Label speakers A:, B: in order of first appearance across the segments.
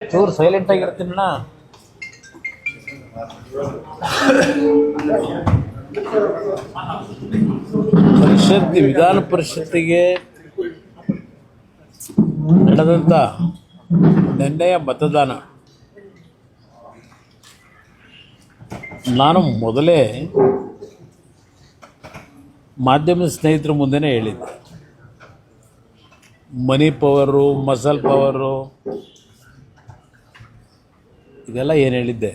A: ಚೂರು ಸೈಲೆಂಟ್ ಆಗಿರ್ತೀನಣ್ಣ. ವಿಧಾನ ಪರಿಷತ್ತಿಗೆ ನಡೆದಂಥ ನಿನ್ನೆಯ ಮತದಾನ ನಾನು ಮೊದಲೇ ಮಾಧ್ಯಮದ ಸ್ನೇಹಿತರ ಮುಂದೆನೇ ಹೇಳಿದ್ದೆ. ಮನಿ ಪವರು, ಮಸಲ್ ಪವರು ಇದೆಲ್ಲ ಏನು ಹೇಳಿದ್ದೆ.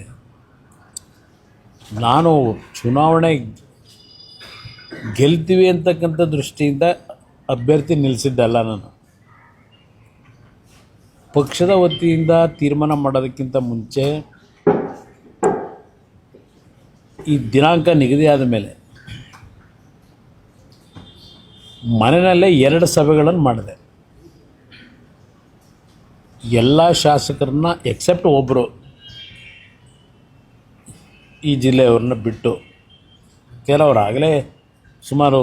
A: ನಾನು ಚುನಾವಣೆ ಗೆಲ್ತೀವಿ ಅಂತಕ್ಕಂಥ ದೃಷ್ಟಿಯಿಂದ ಅಭ್ಯರ್ಥಿ ನಿಲ್ಲಿಸಿದ್ದಲ್ಲ. ನಾನು ಪಕ್ಷದ ವತಿಯಿಂದ ತೀರ್ಮಾನ ಮಾಡೋದಕ್ಕಿಂತ ಮುಂಚೆ ಈ ದಿನಾಂಕ ನಿಗದಿಯಾದ ಮೇಲೆ ಮನೆಯಲ್ಲೇ 2 ಸಭೆಗಳನ್ನು ಮಾಡಿದೆ. ಎಲ್ಲ ಶಾಸಕರನ್ನ ಎಕ್ಸೆಪ್ಟ್ ಒಬ್ಬರು, ಈ ಜಿಲ್ಲೆಯವ್ರನ್ನ ಬಿಟ್ಟು ಕೆಲವರು ಆಗಲೇ ಸುಮಾರು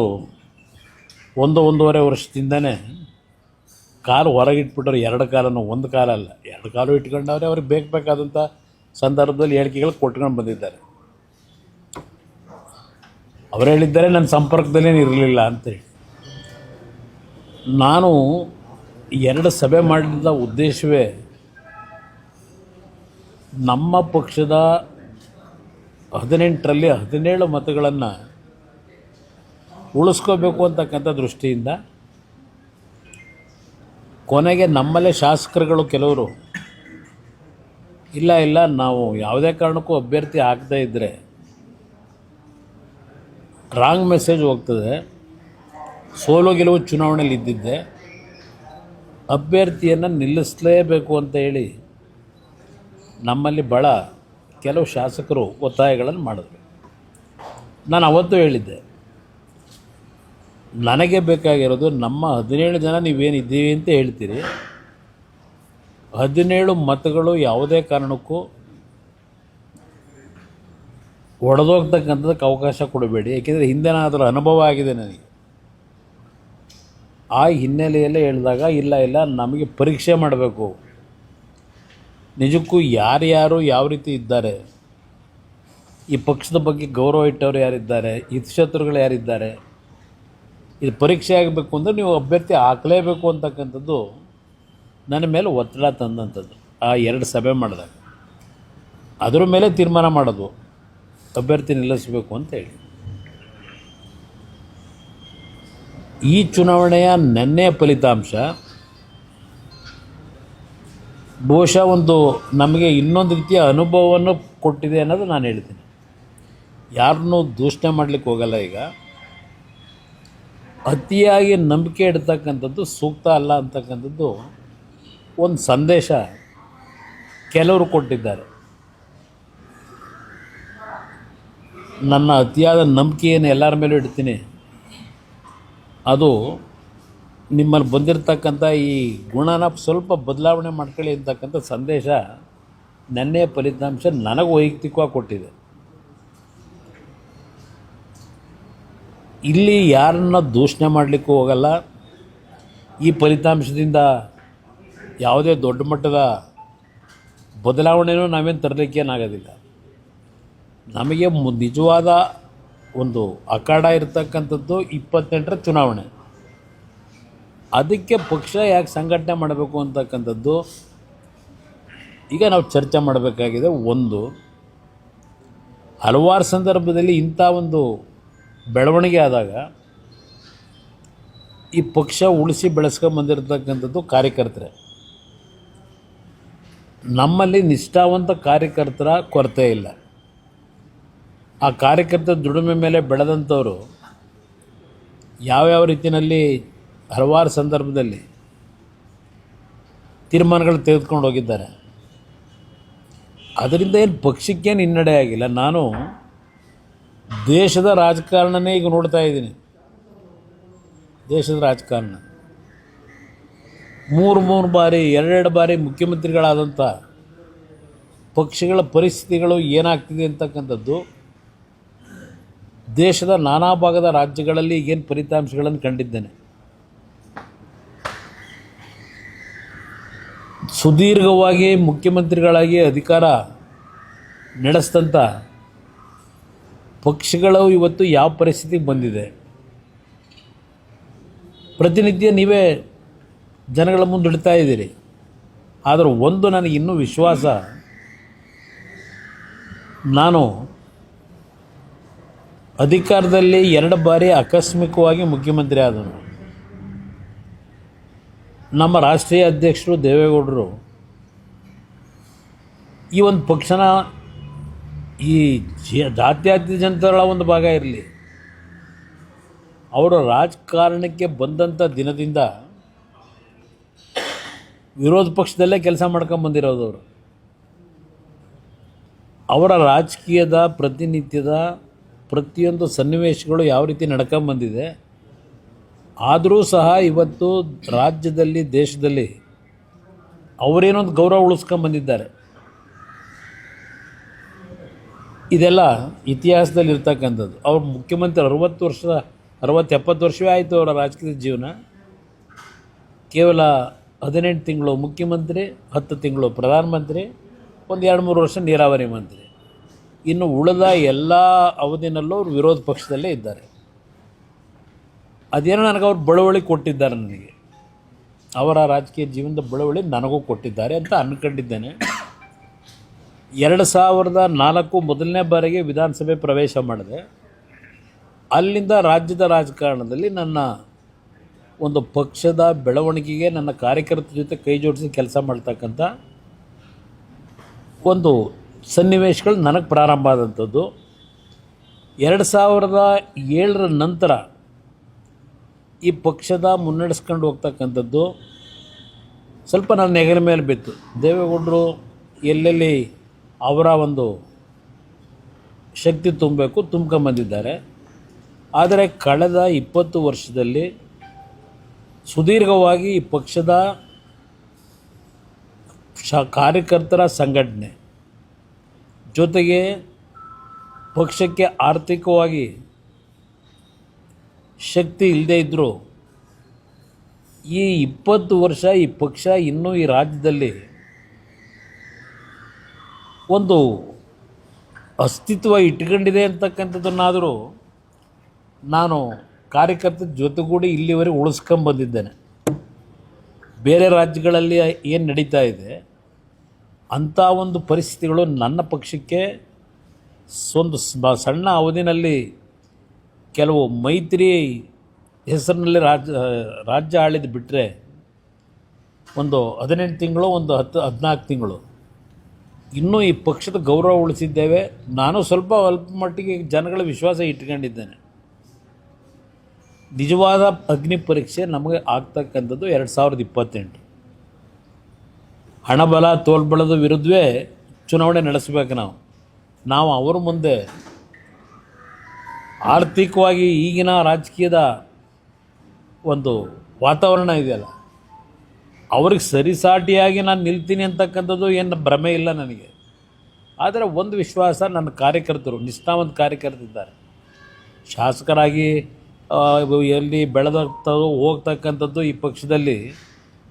A: 1-1.5 ವರ್ಷದಿಂದನೇ ಕಾಲು ಹೊರಗಿಟ್ಬಿಟ್ಟವ್ರು. 2 ಕಾಲನ್ನು, 1 ಕಾಲಲ್ಲ 2 ಕಾಲು ಇಟ್ಕೊಂಡವ್ರೆ. ಅವ್ರಿಗೆ ಬೇಕಾದಂಥ ಸಂದರ್ಭದಲ್ಲಿ ಹೇಳಿಕೆಗಳು ಕೊಟ್ಕೊಂಡು ಬಂದಿದ್ದಾರೆ. ಅವರು ಹೇಳಿದ್ದಾರೆ ನನ್ನ ಸಂಪರ್ಕದಲ್ಲೇನು ಇರಲಿಲ್ಲ ಅಂತೇಳಿ. ನಾನು 2 ಸಭೆ ಮಾಡಿದ ಉದ್ದೇಶವೇ ನಮ್ಮ ಪಕ್ಷದ 18ರಲ್ಲಿ 17 ಮತಗಳನ್ನು ಉಳಿಸ್ಕೋಬೇಕು ಅಂತಕ್ಕಂಥ ದೃಷ್ಟಿಯಿಂದ. ಕೊನೆಗೆ ನಮ್ಮಲ್ಲೇ ಶಾಸಕರುಗಳು ಕೆಲವರು ಇಲ್ಲ ನಾವು ಯಾವುದೇ ಕಾರಣಕ್ಕೂ ಅಭ್ಯರ್ಥಿ ಹಾಕದೇ ಇದ್ದರೆ ರಾಂಗ್ ಮೆಸೇಜ್ ಹೋಗ್ತದೆ, ಸೋಲು ಗೆಲುವು ಚುನಾವಣೆಯಲ್ಲಿ ಇದ್ದಿದ್ದೆ, ಅಭ್ಯರ್ಥಿಯನ್ನು ನಿಲ್ಲಿಸಲೇಬೇಕು ಅಂತ ಹೇಳಿ ನಮ್ಮಲ್ಲಿ ಭಾಳ ಕೆಲವು ಶಾಸಕರು ಒತ್ತಾಯಗಳನ್ನು ಮಾಡಿದ್ರು. ನಾನು ಅವತ್ತು ಹೇಳಿದ್ದೆ, ನನಗೆ ಬೇಕಾಗಿರೋದು ನಮ್ಮ 17 ಜನ ನೀವೇನಿದ್ದೀವಿ ಅಂತ ಹೇಳ್ತೀರಿ, 17 ಮತಗಳು ಯಾವುದೇ ಕಾರಣಕ್ಕೂ ಒಡೆದೋಗ್ತಕ್ಕಂಥದ್ದಕ್ಕೆ ಅವಕಾಶ ಕೊಡಬೇಡಿ. ಏಕೆಂದರೆ ಹಿಂದೆನಾದರೂ ಅನುಭವ ಆಗಿದೆ ನನಗೆ. ಆ ಹಿನ್ನೆಲೆಯಲ್ಲೇ ಹೇಳಿದಾಗ ಇಲ್ಲ ನಮಗೆ ಪರೀಕ್ಷೆ ಮಾಡಬೇಕು, ನಿಜಕ್ಕೂ ಯಾರ್ಯಾರು ಯಾವ ರೀತಿ ಇದ್ದಾರೆ, ಈ ಪಕ್ಷದ ಬಗ್ಗೆ ಗೌರವ ಇಟ್ಟವರು ಯಾರಿದ್ದಾರೆ, ಹಿತಶತ್ರುಗಳು ಯಾರಿದ್ದಾರೆ, ಇದು ಪರೀಕ್ಷೆ ಆಗಬೇಕು ಅಂದರೆ ನೀವು ಅಭ್ಯರ್ಥಿ ಹಾಕಲೇಬೇಕು ಅಂತಕ್ಕಂಥದ್ದು ನನ್ನ ಮೇಲೆ ಒತ್ತಡ ತಂದಂಥದ್ದು. ಆ 2 ಸಭೆ ಮಾಡಿದಾಗ ಅದರ ಮೇಲೆ ತೀರ್ಮಾನ ಮಾಡೋದು ಅಭ್ಯರ್ಥಿ ನಿಲ್ಲಿಸಬೇಕು ಅಂತ ಹೇಳಿ. ಈ ಚುನಾವಣೆಯ ನೆನ್ನೆಯ ಫಲಿತಾಂಶ ಬಹುಶಃ ಒಂದು ನಮಗೆ ಇನ್ನೊಂದು ರೀತಿಯ ಅನುಭವವನ್ನು ಕೊಟ್ಟಿದೆ ಅನ್ನೋದು ನಾನು ಹೇಳ್ತೀನಿ. ಯಾರನ್ನೂ ದೂಷಣೆ ಮಾಡಲಿಕ್ಕೆ ಹೋಗಲ್ಲ. ಈಗ ಅತಿಯಾಗಿ ನಂಬಿಕೆ ಇಡ್ತಕ್ಕಂಥದ್ದು ಸೂಕ್ತ ಅಲ್ಲ ಅಂತಕ್ಕಂಥದ್ದು ಒಂದು ಸಂದೇಶ ಕೆಲವರು ಕೊಟ್ಟಿದ್ದಾರೆ. ನನ್ನ ಅತಿಯಾದ ನಂಬಿಕೆಯನ್ನು ಎಲ್ಲರ ಮೇಲೂ ಇಡ್ತೀನಿ, ಅದು ನಿಮ್ಮಲ್ಲಿ ಬಂದಿರತಕ್ಕಂಥ ಈ ಗುಣನ ಸ್ವಲ್ಪ ಬದಲಾವಣೆ ಮಾಡ್ಕೊಳ್ಳಿ ಅಂತಕ್ಕಂಥ ಸಂದೇಶ ನೆನ್ನೆಯ ಫಲಿತಾಂಶ ನನಗೆ ವೈಯಕ್ತಿಕವಾಗಿ ಕೊಟ್ಟಿದೆ. ಇಲ್ಲಿ ಯಾರನ್ನ ದೂಷಣೆ ಮಾಡಲಿಕ್ಕೂ ಹೋಗಲ್ಲ. ಈ ಫಲಿತಾಂಶದಿಂದ ಯಾವುದೇ ದೊಡ್ಡ ಮಟ್ಟದ ಬದಲಾವಣೆಯೂ ನಾವೇನು ತರಲಿಕ್ಕೇನಾಗೋದಿಲ್ಲ. ನಮಗೆ ನಿಜವಾದ ಒಂದು ಅಖಾಡ ಇರತಕ್ಕಂಥದ್ದು 28ರ ಚುನಾವಣೆ. ಅದಕ್ಕೆ ಪಕ್ಷ ಯಾಕೆ ಸಂಘಟನೆ ಮಾಡಬೇಕು ಅಂತಕ್ಕಂಥದ್ದು ಈಗ ನಾವು ಚರ್ಚೆ ಮಾಡಬೇಕಾಗಿದೆ. ಒಂದು, ಹಲವಾರು ಸಂದರ್ಭದಲ್ಲಿ ಇಂಥ ಒಂದು ಬೆಳವಣಿಗೆ ಆದಾಗ ಈ ಪಕ್ಷ ಉಳಿಸಿ ಬೆಳೆಸ್ಕೊಂಬಂದಿರತಕ್ಕಂಥದ್ದು ಕಾರ್ಯಕರ್ತರೇ. ನಮ್ಮಲ್ಲಿ ನಿಷ್ಠಾವಂತ ಕಾರ್ಯಕರ್ತರ ಕೊರತೆ ಇಲ್ಲ. ಆ ಕಾರ್ಯಕರ್ತರ ದುಡಿಮೆ ಮೇಲೆ ಬೆಳೆದಂಥವರು ಯಾವ್ಯಾವ ರೀತಿಯಲ್ಲಿ ಹಲವಾರು ಸಂದರ್ಭದಲ್ಲಿ ತೀರ್ಮಾನಗಳು ತೆಗೆದುಕೊಂಡು ಹೋಗಿದ್ದಾರೆ. ಅದರಿಂದ ಏನು ಪಕ್ಷಕ್ಕೇನು ಹಿನ್ನಡೆ ಆಗಿಲ್ಲ. ನಾನು ದೇಶದ ರಾಜಕಾರಣನೇ ಈಗ ನೋಡ್ತಾ ಇದ್ದೀನಿ. ದೇಶದ ರಾಜಕಾರಣ 3 ಬಾರಿ 2 ಬಾರಿ ಮುಖ್ಯಮಂತ್ರಿಗಳಾದಂಥ ಪಕ್ಷಗಳ ಪರಿಸ್ಥಿತಿಗಳು ಏನಾಗ್ತಿದೆ ಅಂತಕ್ಕಂಥದ್ದು ದೇಶದ ನಾನಾ ಭಾಗದ ರಾಜ್ಯಗಳಲ್ಲಿ ಈಗೇನು ಫಲಿತಾಂಶಗಳನ್ನು ಕಂಡಿದ್ದೇನೆ. ಸುದೀರ್ಘವಾಗಿ ಮುಖ್ಯಮಂತ್ರಿಗಳಾಗಿ ಅಧಿಕಾರ ನಡೆಸಿದಂಥ ಪಕ್ಷಗಳು ಇವತ್ತು ಯಾವ ಪರಿಸ್ಥಿತಿಗೆ ಬಂದಿದೆ. ಪ್ರತಿನಿತ್ಯ ನೀವೇ ಜನಗಳ ಮುಂದೆ ಇಡ್ತಾ ಇದ್ದೀರಿ. ಆದರೆ ಒಂದು ನನಗೆ ಇನ್ನೂ ವಿಶ್ವಾಸ, ನಾನು ಅಧಿಕಾರದಲ್ಲಿ 2 ಬಾರಿ ಆಕಸ್ಮಿಕವಾಗಿ ಮುಖ್ಯಮಂತ್ರಿ ಆದನು. ನಮ್ಮ ರಾಷ್ಟ್ರೀಯ ಅಧ್ಯಕ್ಷರು ದೇವೇಗೌಡರು ಈ ಒಂದು ಪಕ್ಷನ ಈ ಜಾತ್ಯತೀತ ಜನತೆಗಳ ಒಂದು ಭಾಗ ಇರಲಿ, ಅವರು ರಾಜಕಾರಣಕ್ಕೆ ಬಂದಂಥ ದಿನದಿಂದ ವಿರೋಧ ಪಕ್ಷದಲ್ಲೇ ಕೆಲಸ ಮಾಡ್ಕೊಂಬಂದಿರೋದು. ಅವರ ರಾಜಕೀಯದ ಪ್ರತಿನಿತ್ಯದ ಪ್ರತಿಯೊಂದು ಸನ್ನಿವೇಶಗಳು ಯಾವ ರೀತಿ ನಡ್ಕೊಂಬಂದಿದೆ, ಆದರೂ ಸಹ ಇವತ್ತು ರಾಜ್ಯದಲ್ಲಿ ದೇಶದಲ್ಲಿ ಅವರೇನೊಂದು ಗೌರವ ಉಳಿಸ್ಕೊಂಬಂದಿದ್ದಾರೆ. ಇದೆಲ್ಲ ಇತಿಹಾಸದಲ್ಲಿ ಇರ್ತಕ್ಕಂಥದ್ದು. ಅವ್ರು ಮುಖ್ಯಮಂತ್ರಿ 60-70 ವರ್ಷವೇ ಆಯಿತು ಅವರ ರಾಜಕೀಯ ಜೀವನ. ಕೇವಲ 18 ತಿಂಗಳು ಮುಖ್ಯಮಂತ್ರಿ, 10 ತಿಂಗಳು ಪ್ರಧಾನಮಂತ್ರಿ, ಒಂದು 2-3 ವರ್ಷ ನೀರಾವರಿ ಮಂತ್ರಿ. ಇನ್ನು ಉಳಿದ ಎಲ್ಲ ಅವಧಿನಲ್ಲೂ ಅವರು ವಿರೋಧ ಪಕ್ಷದಲ್ಲೇ ಇದ್ದಾರೆ. ಅದೇನೋ ನನಗೆ ಅವ್ರು ಬಳುವಳಿ ಕೊಟ್ಟಿದ್ದಾರೆ, ನನಗೆ ಅವರ ರಾಜಕೀಯ ಜೀವನದ ಬಳುವಳಿ ನನಗೂ ಕೊಟ್ಟಿದ್ದಾರೆ ಅಂತ ಅಂದ್ಕೊಂಡಿದ್ದೇನೆ. 2004 ಮೊದಲನೇ ಬಾರಿಗೆ ವಿಧಾನಸಭೆ ಪ್ರವೇಶ ಮಾಡಿದೆ. ಅಲ್ಲಿಂದ ರಾಜ್ಯದ ರಾಜಕಾರಣದಲ್ಲಿ ನನ್ನ ಒಂದು ಪಕ್ಷದ ಬೆಳವಣಿಗೆಗೆ ನನ್ನ ಕಾರ್ಯಕರ್ತರ ಜೊತೆ ಕೈ ಜೋಡಿಸಿ ಕೆಲಸ ಮಾಡ್ತಕ್ಕಂಥ ಒಂದು ಸನ್ನಿವೇಶಗಳು ನನಗೆ ಪ್ರಾರಂಭ ಆದಂಥದ್ದು. 2007 ನಂತರ ಈ ಪಕ್ಷದ ಮುನ್ನಡೆಸ್ಕೊಂಡು ಹೋಗ್ತಕ್ಕಂಥದ್ದು ಸ್ವಲ್ಪ ನನ್ನ ಹೆಗಲ ಮೇಲೆ ಬಿತ್ತು. ದೇವೇಗೌಡರು ಎಲ್ಲೆಲ್ಲಿ ಅವರ ಒಂದು ಶಕ್ತಿ ತುಂಬಬೇಕು ತುಂಬ್ಕೊಂಬಂದಿದ್ದಾರೆ. ಆದರೆ ಕಳೆದ 20 ವರ್ಷದಲ್ಲಿ ಸುದೀರ್ಘವಾಗಿ ಈ ಪಕ್ಷದ ಕಾರ್ಯಕರ್ತರ ಸಂಘಟನೆ ಜೊತೆಗೆ ಪಕ್ಷಕ್ಕೆ ಆರ್ಥಿಕವಾಗಿ ಶಕ್ತಿ ಇಲ್ಲದೇ ಇದ್ದರೂ ಈ 20 ವರ್ಷ ಈ ಪಕ್ಷ ಇನ್ನೂ ಈ ರಾಜ್ಯದಲ್ಲಿ ಒಂದು ಅಸ್ತಿತ್ವ ಇಟ್ಕೊಂಡಿದೆ ಅಂತಕ್ಕಂಥದ್ದನ್ನಾದರೂ ನಾನು ಕಾರ್ಯಕರ್ತರ ಜೊತೆಗೂಡಿ ಇಲ್ಲಿವರೆಗೆ ಉಳಿಸ್ಕೊಂಬಂದಿದ್ದೇನೆ. ಬೇರೆ ರಾಜ್ಯಗಳಲ್ಲಿ ಏನು ನಡೀತಾ ಇದೆ ಅಂಥ ಒಂದು ಪರಿಸ್ಥಿತಿಗಳು ನನ್ನ ಪಕ್ಷಕ್ಕೆ ಒಂದು ಸಣ್ಣ ಅವಧಿನಲ್ಲಿ ಕೆಲವು ಮೈತ್ರಿ ಹೆಸರಿನಲ್ಲಿ ರಾಜ್ಯ ಆಳಿದ್ದು ಬಿಟ್ಟರೆ ಒಂದು 18 ತಿಂಗಳು, ಒಂದು 14 ತಿಂಗಳು ಇನ್ನೂ ಈ ಪಕ್ಷದ ಗೌರವ ಉಳಿಸಿದ್ದೇವೆ. ನಾನು ಸ್ವಲ್ಪ ಅಲ್ಪ ಮಟ್ಟಿಗೆ ಜನಗಳ ವಿಶ್ವಾಸ ಇಟ್ಕೊಂಡಿದ್ದೇನೆ. ನಿಜವಾದ ಅಗ್ನಿ ಪರೀಕ್ಷೆ ನಮಗೆ ಆಗ್ತಕ್ಕಂಥದ್ದು 2028. ಹಣಬಲ ತೋಲ್ಬಲದ ವಿರುದ್ಧವೇ ಚುನಾವಣೆ ನಡೆಸಬೇಕು. ನಾವು ಅವರ ಮುಂದೆ ಆರ್ಥಿಕವಾಗಿ ಈಗಿನ ರಾಜಕೀಯದ ಒಂದು ವಾತಾವರಣ ಇದೆಯಲ್ಲ, ಅವ್ರಿಗೆ ಸರಿಸಾಟಿಯಾಗಿ ನಾನು ನಿಲ್ತೀನಿ ಅಂತಕ್ಕಂಥದ್ದು ಏನು ಭ್ರಮೆ ಇಲ್ಲ ನನಗೆ. ಆದರೆ ಒಂದು ವಿಶ್ವಾಸ, ನನ್ನ ಕಾರ್ಯಕರ್ತರು ನಿಷ್ಠಾವಂತ ಕಾರ್ಯಕರ್ತರಿದ್ದಾರೆ. ಶಾಸಕರಾಗಿ ಎಲ್ಲಿ ಹೋಗ್ತಕ್ಕಂಥದ್ದು ಈ ಪಕ್ಷದಲ್ಲಿ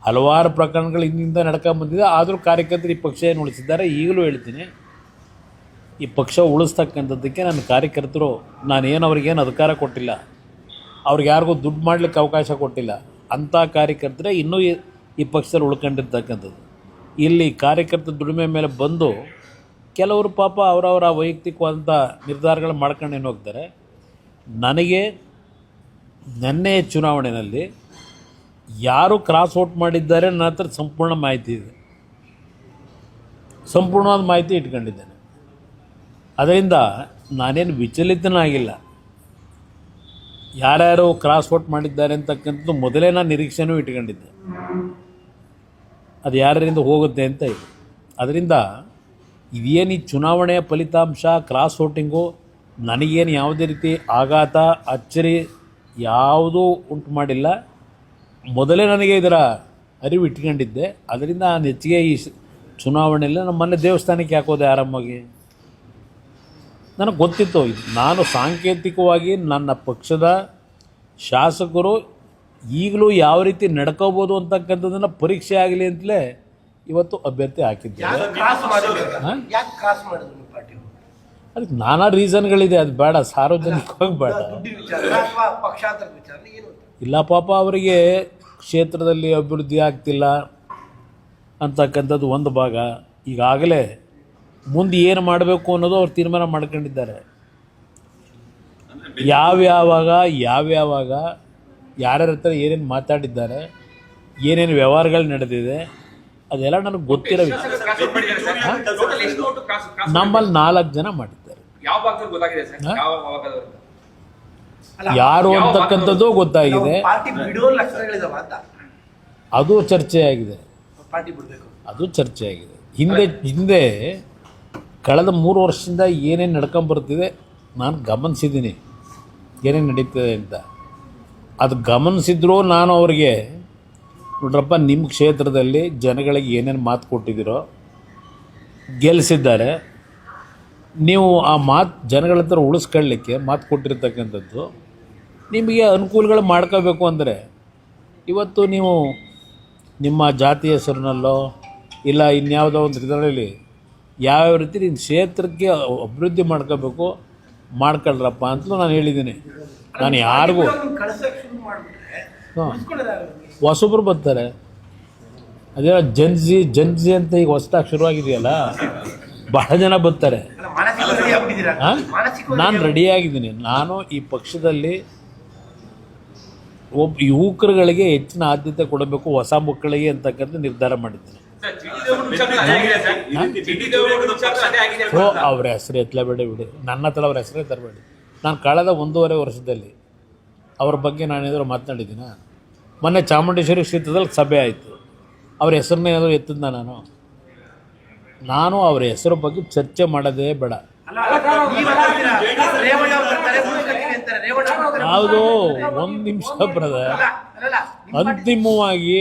A: ಹಲವಾರು ಪ್ರಕರಣಗಳು ಹಿಂದಿಂದ ನಡ್ಕೊಂಬಂದಿದೆ. ಆದರೂ ಕಾರ್ಯಕರ್ತರು ಈ ಪಕ್ಷ ಏನು ಉಳಿಸಿದ್ದಾರೆ. ಈಗಲೂ ಹೇಳ್ತೀನಿ, ಈ ಪಕ್ಷ ಉಳಿಸ್ತಕ್ಕಂಥದ್ದಕ್ಕೆ ನನ್ನ ಕಾರ್ಯಕರ್ತರು, ನಾನೇನು ಅವ್ರಿಗೇನು ಅಧಿಕಾರ ಕೊಟ್ಟಿಲ್ಲ, ಅವ್ರಿಗೆ ಯಾರಿಗೂ ದುಡ್ಡು ಮಾಡಲಿಕ್ಕೆ ಅವಕಾಶ ಕೊಟ್ಟಿಲ್ಲ. ಅಂಥ ಕಾರ್ಯಕರ್ತರೇ ಇನ್ನೂ ಈ ಪಕ್ಷದಲ್ಲಿ ಉಳ್ಕೊಂಡಿರ್ತಕ್ಕಂಥದ್ದು. ಇಲ್ಲಿ ಕಾರ್ಯಕರ್ತರ ದುಡಿಮೆ ಮೇಲೆ ಬಂದು ಕೆಲವರು ಪಾಪ ಅವರವರ ವೈಯಕ್ತಿಕವಾದಂಥ ನಿರ್ಧಾರಗಳು ಮಾಡ್ಕೊಂಡು ಏನು ಹೋಗ್ತಾರೆ. ನನಗೆ ನೆನ್ನೆ ಚುನಾವಣೆಯಲ್ಲಿ ಯಾರು ಕ್ರಾಸ್ ಔಟ್ ಮಾಡಿದ್ದಾರೆ ನನ್ನ ಹತ್ರ ಸಂಪೂರ್ಣ ಮಾಹಿತಿ ಇದೆ, ಸಂಪೂರ್ಣವಾದ ಮಾಹಿತಿ ಇಟ್ಕೊಂಡಿದ್ದೇನೆ. ಅದರಿಂದ ನಾನೇನು ವಿಚಲಿತನಾಗಿಲ್ಲ. ಯಾರ್ಯಾರು ಕ್ರಾಸ್ ಔಟ್ ಮಾಡಿದ್ದಾರೆ ಅಂತಕ್ಕಂಥದ್ದು ಮೊದಲೇ ನಾನು ನಿರೀಕ್ಷೆನೂ ಇಟ್ಕೊಂಡಿದ್ದೆ, ಅದು ಯಾರಿಂದ ಹೋಗುತ್ತೆ ಅಂತ ಇದೆ. ಅದರಿಂದ ಇದೇನು ಈ ಚುನಾವಣೆಯ ಫಲಿತಾಂಶ, ಕ್ರಾಸ್ ಔಟಿಂಗು ನನಗೇನು ಯಾವುದೇ ರೀತಿ ಆಘಾತ, ಅಚ್ಚರಿ ಯಾವುದೂ ಉಂಟು ಮಾಡಿಲ್ಲ. ಮೊದಲೇ ನನಗೆ ಇದರ ಅರಿವು ಇಟ್ಕೊಂಡಿದ್ದೆ. ಅದರಿಂದ ನಾನು ಹೆಚ್ಚಿಗೆ ಈ ಚುನಾವಣೆಯಲ್ಲಿ ನಮ್ಮ ಮೊನ್ನೆ ದೇವಸ್ಥಾನಕ್ಕೆ ಹಾಕೋದೆ ಆರಾಮಾಗಿ. ನನಗೆ ಗೊತ್ತಿತ್ತು, ನಾನು ಸಾಂಕೇತಿಕವಾಗಿ ನನ್ನ ಪಕ್ಷದ ಶಾಸಕರು ಈಗಲೂ ಯಾವ ರೀತಿ ನಡ್ಕೋಬೋದು ಅಂತಕ್ಕಂಥದ್ದನ್ನು ಪರೀಕ್ಷೆ ಆಗಲಿ ಅಂತಲೇ ಇವತ್ತು ಅಭ್ಯರ್ಥಿ ಹಾಕಿದ್ದೇವೆ.
B: ಯಾಕೆ ಕ್ರಾಸ್ ಮಾಡಿದ್ರು ನಿಮ್ಮ ಪಾರ್ಟಿ?
A: ಅದಕ್ಕೆ ನಾನಾ ರೀಸನ್ಗಳಿದೆ, ಅದು ಬೇಡ ಸಾರ್ವಜನಿಕವಾಗಿ ಬೇಡ.
B: ಪಕ್ಷಾಂತರ ವಿಚಾರ ಏನು?
A: ಇಲ್ಲ ಪಾಪ ಅವರಿಗೆ ಕ್ಷೇತ್ರದಲ್ಲಿ ಅಭಿವೃದ್ಧಿ ಆಗ್ತಿಲ್ಲ ಅಂತಕ್ಕಂಥದ್ದು ಒಂದು ಭಾಗ. ಈಗಾಗಲೇ ಮುಂದೆ ಏನು ಮಾಡಬೇಕು ಅನ್ನೋದು ಅವ್ರು ತೀರ್ಮಾನ ಮಾಡ್ಕೊಂಡಿದ್ದಾರೆ. ಯಾವ್ಯಾವಾಗ ಯಾರ್ಯಾರ ಹತ್ರ ಏನೇನು ಮಾತಾಡಿದ್ದಾರೆ, ಏನೇನು ವ್ಯವಹಾರಗಳು ನಡೆದಿದೆ ಅದೆಲ್ಲ ನನಗೆ ಗೊತ್ತಿರೋ ವಿಷಯ. ನಮ್ಮಲ್ಲಿ 4 ಜನ ಮಾಡಿದ್ದಾರೆ. ಯಾರು ಅಂತಕ್ಕಂಥದ್ದು ಗೊತ್ತಾಗಿದೆ. ಅದು ಚರ್ಚೆ ಆಗಿದೆ. ಅದು ಚರ್ಚೆ ಆಗಿದೆ. ಹಿಂದೆ ಕಳೆದ 3 ವರ್ಷದಿಂದ ಏನೇನು ನಡ್ಕೊಂಬರ್ತಿದೆ ನಾನು ಗಮನಿಸಿದ್ದೀನಿ, ಏನೇನು ನಡೀತದೆ ಅಂತ. ಅದು ಗಮನಿಸಿದ್ರೂ ನಾನು ಅವ್ರಿಗೆ, ನೋಡ್ರಪ್ಪ ನಿಮ್ಮ ಕ್ಷೇತ್ರದಲ್ಲಿ ಜನಗಳಿಗೆ ಏನೇನು ಮಾತು ಕೊಟ್ಟಿದ್ದೀರೋ, ಗೆಲ್ಲಿಸಿದ್ದಾರೆ, ನೀವು ಆ ಮಾತು ಜನಗಳ ಹತ್ರ ಉಳಿಸ್ಕೊಳ್ಳಿಕ್ಕೆ ಮಾತು ಕೊಟ್ಟಿರ್ತಕ್ಕಂಥದ್ದು ನಿಮಗೆ ಅನುಕೂಲಗಳು ಮಾಡ್ಕೋಬೇಕು ಅಂದರೆ ಇವತ್ತು ನೀವು ನಿಮ್ಮ ಜಾತಿ ಹೆಸರಿನಲ್ಲೋ ಇಲ್ಲ ಇನ್ಯಾವುದೋ ಒಂದು ಇದರಲ್ಲಿ ಯಾವ್ಯಾವ ರೀತಿ ನಿಮ್ಮ ಕ್ಷೇತ್ರಕ್ಕೆ ಅಭಿವೃದ್ಧಿ ಮಾಡ್ಕೋಬೇಕು ಮಾಡ್ಕೊಳ್ರಪ್ಪ ಅಂತಲೂ ನಾನು ಹೇಳಿದ್ದೀನಿ. ನಾನು ಯಾರಿಗೂ ಹೊಸೊಬ್ರು ಬರ್ತಾರೆ, ಅದೇ ಜನ್ಜಿ ಅಂತ ಈಗ ಹೊಸದಾಗಿ ಶುರುವಾಗಿದೆಯಲ್ಲ, ಬಹಳ ಜನ ಬರ್ತಾರೆ. ನಾನು ರೆಡಿಯಾಗಿದ್ದೀನಿ. ನಾನು ಈ ಪಕ್ಷದಲ್ಲಿ ಯುವಕರುಗಳಿಗೆ ಹೆಚ್ಚಿನ ಆದ್ಯತೆ ಕೊಡಬೇಕು, ಹೊಸ ಮಕ್ಕಳಿಗೆ ಅಂತಕ್ಕಂಥ ನಿರ್ಧಾರ ಮಾಡಿದ್ದೀನಿ. ಅವ್ರ ಹೆಸರು ಎತ್ತಲೇಬೇಡಿ ಬಿಡಿ, ನನ್ನ ಹತ್ರ ಅವ್ರ ಹೆಸರೇ ತರಬೇಡಿ. ನಾನು ಕಳೆದ 1.5 ವರ್ಷದಲ್ಲಿ ಅವ್ರ ಬಗ್ಗೆ ನಾನೇನಾದರೂ ಮಾತನಾಡಿದ್ದೀನ? ಮೊನ್ನೆ ಚಾಮುಂಡೇಶ್ವರಿ ಕ್ಷೇತ್ರದಲ್ಲಿ ಸಭೆ ಆಯಿತು, ಅವ್ರ ಹೆಸರನ್ನ ಏನಾದರೂ ಎತ್ತಿದ್ನ? ನಾನು ಅವ್ರ ಹೆಸರು ಬಗ್ಗೆ ಚರ್ಚೆ ಮಾಡೋದೇ ಬೇಡ. ಯಾವುದು 1 ನಿಮಿಷ ಬ್ರದರ್, ಅಂತಿಮವಾಗಿ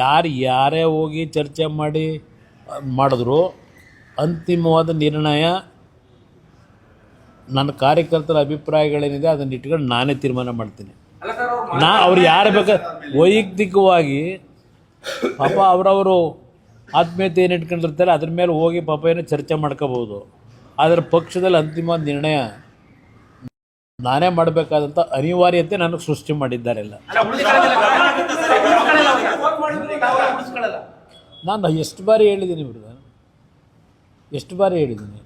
A: ಯಾರೇ ಹೋಗಿ ಚರ್ಚೆ ಮಾಡಿದ್ರು ಅಂತಿಮವಾದ ನಿರ್ಣಯ ನನ್ನ ಕಾರ್ಯಕರ್ತರ ಅಭಿಪ್ರಾಯಗಳೇನಿದೆ ಅದನ್ನು ಇಟ್ಕೊಂಡು ನಾನೇ ತೀರ್ಮಾನ ಮಾಡ್ತೀನಿ. ಅವ್ರು ಯಾರು ಬೇಕಾದ್ರೆ ವೈಯಕ್ತಿಕವಾಗಿ ಪಾಪ ಅವರವರು ಆತ್ಮೀಯತೆ ಏನು ಇಟ್ಕೊಂಡಿರ್ತಾರೆ ಅದ್ರ ಮೇಲೆ ಹೋಗಿ ಪಾಪ ಏನೋ ಚರ್ಚೆ ಮಾಡ್ಕೋಬೋದು. ಆದರೆ ಪಕ್ಷದಲ್ಲಿ ಅಂತಿಮವಾದ ನಿರ್ಣಯ ನಾನೇ ಮಾಡಬೇಕಾದಂಥ ಅನಿವಾರ್ಯತೆ ನನಗೆ ಸೃಷ್ಟಿ ಮಾಡಿದ್ದಾರೆಲ್ಲ. ನಾನು ಎಷ್ಟು ಬಾರಿ ಹೇಳಿದ್ದೀನಿ ಬ್ರದರ್, ಎಷ್ಟು ಬಾರಿ ಹೇಳಿದ್ದೀನಿ,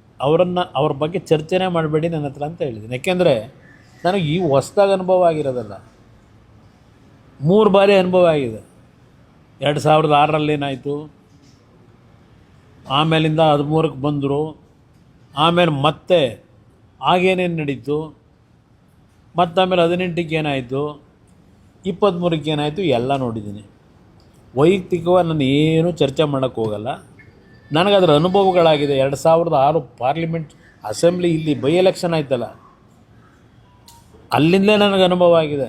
A: ಅವ್ರ ಬಗ್ಗೆ ಚರ್ಚೆನೇ ಮಾಡಬೇಡಿ ನನ್ನ ಹತ್ರ ಅಂತ ಹೇಳಿದ್ದೀನಿ. ಯಾಕೆಂದರೆ ನನಗೆ ಈ ಹೊಸ್ದಾಗಿ ಅನುಭವ ಆಗಿರೋದಲ್ಲ, 3 ಬಾರಿ ಅನುಭವ ಆಗಿದೆ. 2006ರಲ್ಲಿ ಏನಾಯಿತು, ಆಮೇಲಿಂದ 13ಕ್ಕೆ ಬಂದರು, ಆಮೇಲೆ ಮತ್ತೆ ಆಗೇನೇನು ನಡೀತು, ಮತ್ತು ಆಮೇಲೆ 18ಕ್ಕೆ ಏನಾಯಿತು, 23ಕ್ಕೆ ಏನಾಯಿತು, ಎಲ್ಲ ನೋಡಿದ್ದೀನಿ. ವೈಯಕ್ತಿಕವಾಗಿ ನಾನು ಏನೂ ಚರ್ಚೆ ಮಾಡೋಕ್ಕೆ ಹೋಗಲ್ಲ. ನನಗದರ ಅನುಭವಗಳಾಗಿದೆ. 2006 ಪಾರ್ಲಿಮೆಂಟ್ ಅಸೆಂಬ್ಲಿ ಇಲ್ಲಿ ಬೈ ಎಲೆಕ್ಷನ್ ಆಯ್ತಲ್ಲ, ಅಲ್ಲಿಂದಲೇ ನನಗೆ ಅನುಭವ ಆಗಿದೆ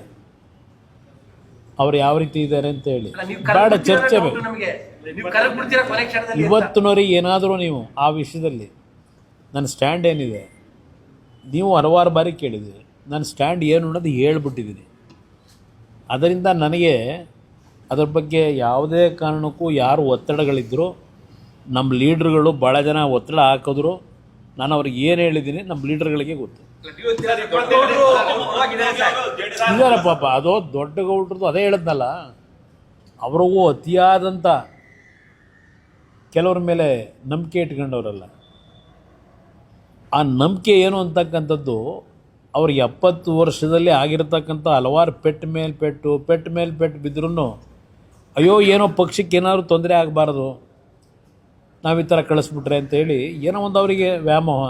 A: ಅವ್ರು ಯಾವ ರೀತಿ ಇದ್ದಾರೆ ಅಂತ ಹೇಳಿ. ಬೇಡ ಚರ್ಚೆ ಬೇಕು. ಇವತ್ತಿನವರೆಗೆ ಏನಾದರೂ ನೀವು ಆ ವಿಷಯದಲ್ಲಿ ನನ್ನ ಸ್ಟ್ಯಾಂಡ್ ಏನಿದೆ, ನೀವು ಹಲವಾರು ಬಾರಿ ಕೇಳಿದ್ದೀರಿ, ನನ್ನ ಸ್ಟ್ಯಾಂಡ್ ಏನು ಅನ್ನೋದು ಹೇಳ್ಬಿಟ್ಟಿದ್ದೀನಿ. ಅದರಿಂದ ನನಗೆ ಅದರ ಬಗ್ಗೆ ಯಾವುದೇ ಕಾರಣಕ್ಕೂ ಯಾರು ಒತ್ತಡಗಳಿದ್ದರೂ, ನಮ್ಮ ಲೀಡ್ರುಗಳು ಭಾಳ ಜನ ಒತ್ತಡ ಹಾಕಿದ್ರು, ನಾನು ಅವ್ರಿಗೆ ಏನು ಹೇಳಿದ್ದೀನಿ ನಮ್ಮ ಲೀಡರ್ಗಳಿಗೆ ಗೊತ್ತು. ಇದ್ದಾರೆ ಪಾಪ, ಅದು ದೊಡ್ಡ ಗೌಡ್ರದ್ದು. ಅದೇ ಹೇಳಿದ್ನಲ್ಲ, ಅವ್ರಿಗೂ ಅತಿಯಾದಂಥ ಕೆಲವ್ರ ಮೇಲೆ ನಂಬಿಕೆ ಇಟ್ಕೊಂಡವರಲ್ಲ. ಆ ನಂಬಿಕೆ ಏನು ಅಂತಕ್ಕಂಥದ್ದು ಅವ್ರಿಗೆ 70 ವರ್ಷದಲ್ಲಿ ಆಗಿರ್ತಕ್ಕಂಥ ಹಲವಾರು ಪೆಟ್ಟು ಮೇಲೆ ಪೆಟ್ಟು ಬಿದ್ದರೂ ಅಯ್ಯೋ ಏನೋ ಪಕ್ಷಕ್ಕೆ ಏನಾದರೂ ತೊಂದರೆ ಆಗಬಾರ್ದು, ನಾವು ಈ ಥರ ಕಳಿಸ್ಬಿಟ್ರೆ ಅಂತೇಳಿ ಏನೋ ಒಂದು ಅವರಿಗೆ ವ್ಯಾಮೋಹ.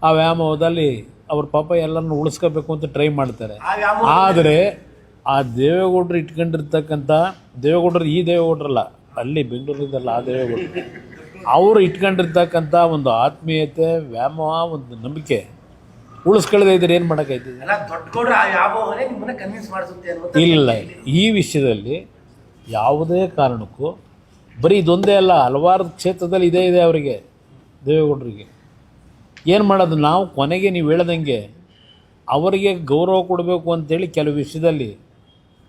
A: ಆ ವ್ಯಾಮೋಹದಲ್ಲಿ ಅವ್ರ ಪಾಪ ಎಲ್ಲರನ್ನು ಉಳಿಸ್ಕೋಬೇಕು ಅಂತ ಟ್ರೈ ಮಾಡ್ತಾರೆ. ಆದರೆ ಆ ದೇವೇಗೌಡರು ಇಟ್ಕೊಂಡಿರ್ತಕ್ಕಂಥ ದೇವೇಗೌಡರು, ಈ ದೇವೇಗೌಡರಲ್ಲ, ಅಲ್ಲಿ ಬೆಂಗಳೂರಿದ್ದಲ್ಲ ಆ ದೇವೇಗೌಡರು, ಅವರು ಇಟ್ಕೊಂಡಿರ್ತಕ್ಕಂಥ ಒಂದು ಆತ್ಮೀಯತೆ, ವ್ಯಾಮೋಹ, ಒಂದು ನಂಬಿಕೆ ಉಳಿಸ್ಕೊಳ್ಳದೆ ಇದ್ರೆ ಏನು ಮಾಡೋಕ್ಕಾಯ್ತದೆ? ಇಲ್ಲ, ಈ ವಿಷಯದಲ್ಲಿ ಯಾವುದೇ ಕಾರಣಕ್ಕೂ ಬರೀ ಇದೊಂದೇ ಅಲ್ಲ, ಹಲವಾರು ಕ್ಷೇತ್ರದಲ್ಲಿ ಇದೇ ಇದೆ ಅವರಿಗೆ, ದೇವೇಗೌಡರಿಗೆ. ಏನು ಮಾಡೋದು ನಾವು? ಕೊನೆಗೆ ನೀವು ಹೇಳ್ದಂಗೆ ಅವರಿಗೆ ಗೌರವ ಕೊಡಬೇಕು ಅಂತೇಳಿ ಕೆಲವು ವಿಷಯದಲ್ಲಿ